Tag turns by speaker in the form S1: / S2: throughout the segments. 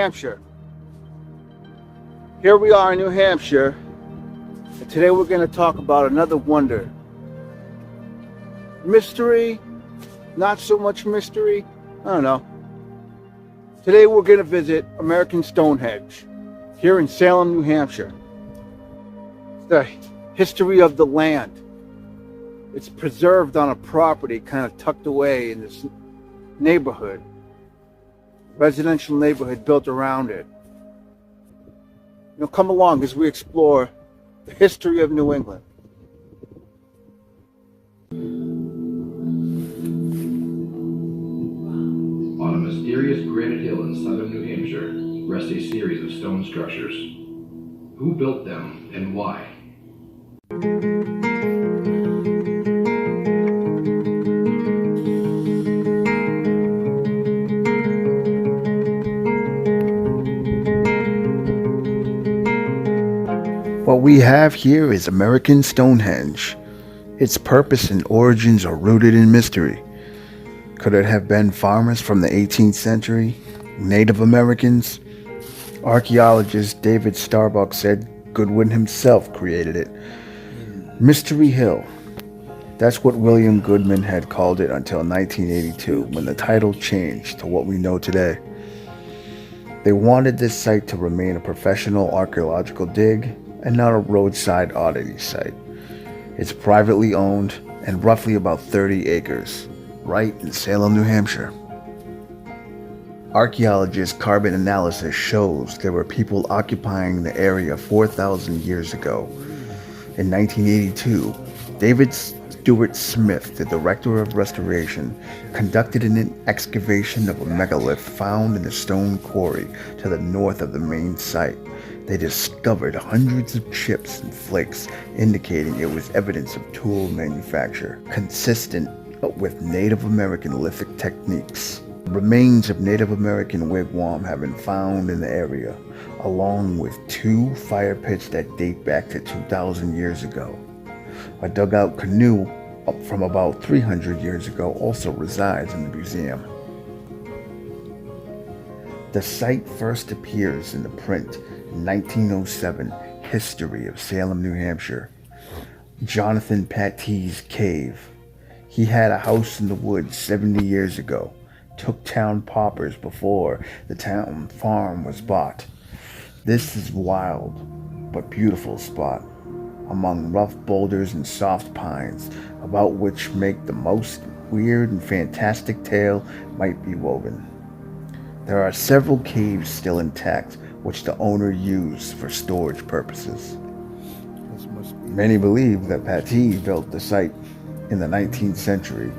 S1: Hampshire. Here we are in New Hampshire, and today we're going to talk about another wonder. Mystery, not so much mystery, I don't know. Today we're going to visit American Stonehenge here in Salem, New Hampshire. It's the history of the land. It's preserved on a property kind of tucked away in this neighborhood, residential neighborhood built around it. Come along as we explore the history of New England.
S2: On a mysterious granite hill in southern New Hampshire rest a series of stone structures. Who built them and why?
S1: What we have here is American Stonehenge. Its purpose and origins are rooted in mystery. Could it have been farmers from the 18th century? Native Americans? Archaeologist David Starbuck said Goodwin himself created it. Mystery Hill. That's what William Goodman had called it until 1982, when the title changed to what we know today. They wanted this site to remain a professional archaeological dig and not a roadside oddity site. It's privately owned and roughly about 30 acres, right in Salem, New Hampshire. Archaeologists' carbon analysis shows there were people occupying the area 4,000 years ago. In 1982, David Stewart Smith, the director of restoration, conducted an excavation of a megalith found in a stone quarry to the north of the main site. They discovered hundreds of chips and flakes, indicating it was evidence of tool manufacture, consistent with Native American lithic techniques. Remains of Native American wigwam have been found in the area, along with 2 fire pits that date back to 2,000 years ago. A dugout canoe up from about 300 years ago also resides in the museum. The site first appears in the print in 1907 History of Salem, New Hampshire. Jonathan Pattee's cave. He had a house in the woods 70 years ago. Took town paupers before the town farm was bought. This is wild but beautiful spot among rough boulders and soft pines, about which make the most weird and fantastic tale might be woven. There are several caves still intact, which the owner used for storage purposes. Many believe that Pattee built the site in the 19th century.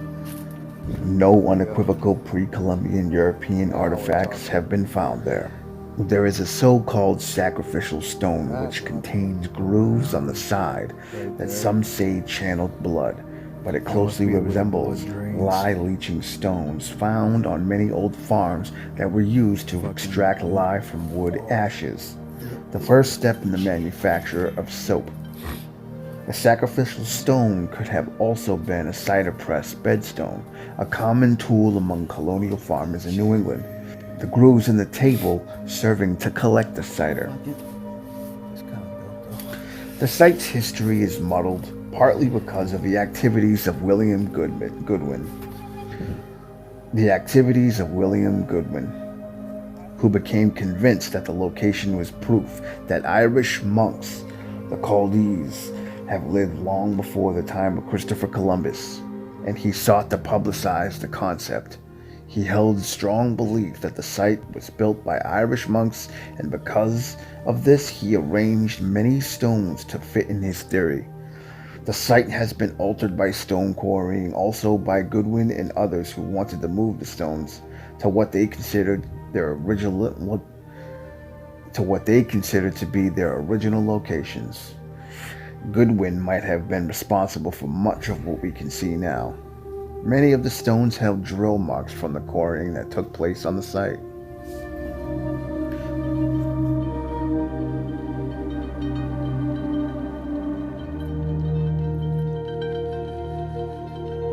S1: No unequivocal pre-Columbian European artifacts have been found there. There is a so-called sacrificial stone which contains grooves on the side that some say channeled blood, but it closely resembles lye leaching stones found on many old farms that were used to extract lye from wood ashes, the first step in the manufacture of soap. The sacrificial stone could have also been a cider press bedstone, a common tool among colonial farmers in New England. The grooves in the table serving to collect the cider. The site's history is muddled, partly because of the activities of William Goodwin. Who became convinced that the location was proof that Irish monks, the Chaldees, have lived long before the time of Christopher Columbus, and he sought to publicize the concept. He held strong belief that the site was built by Irish monks, and because of this he arranged many stones to fit in his theory. The site has been altered by stone quarrying, also by Goodwin and others who wanted to move the stones to what they considered to be their original locations. Goodwin might have been responsible for much of what we can see now. Many of the stones held drill marks from the quarrying that took place on the site.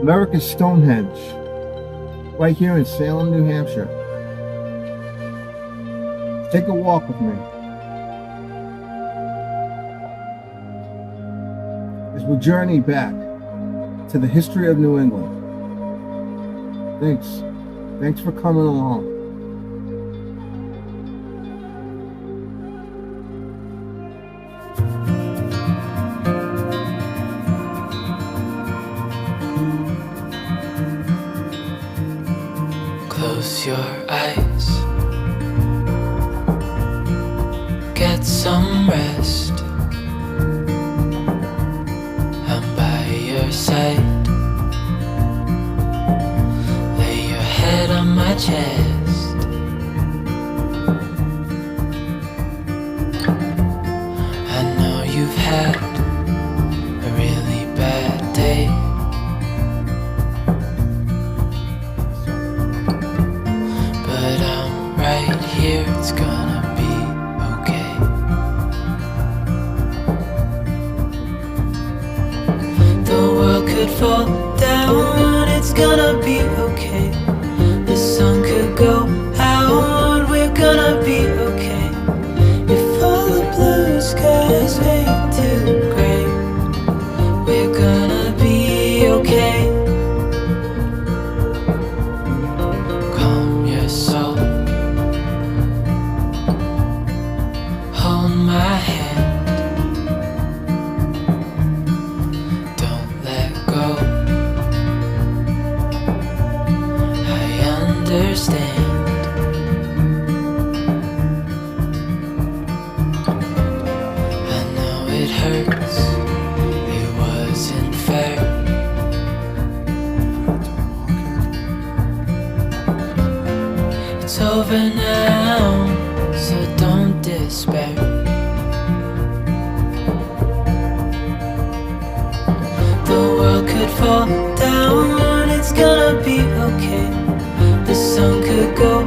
S1: American Stonehenge, right here in Salem, New Hampshire. Take a walk with me as we journey back to the history of New England. Thanks for coming along.
S3: Close your eyes, get some rest. I'm by your side. Lay your head on my chest. I know you've had a really bad day, but I'm right here, it's gonna be okay. The world could fall down, it's gonna be okay. The sun could go out, we're gonna be okay. If all the blue skies fade to gray, we're gonna be okay. Calm your soul, hold my hand, don't let go. I understand. I know it hurts, it wasn't fair. It's over now, so don't despair. The world could fall down, it's gonna be okay. The sun could go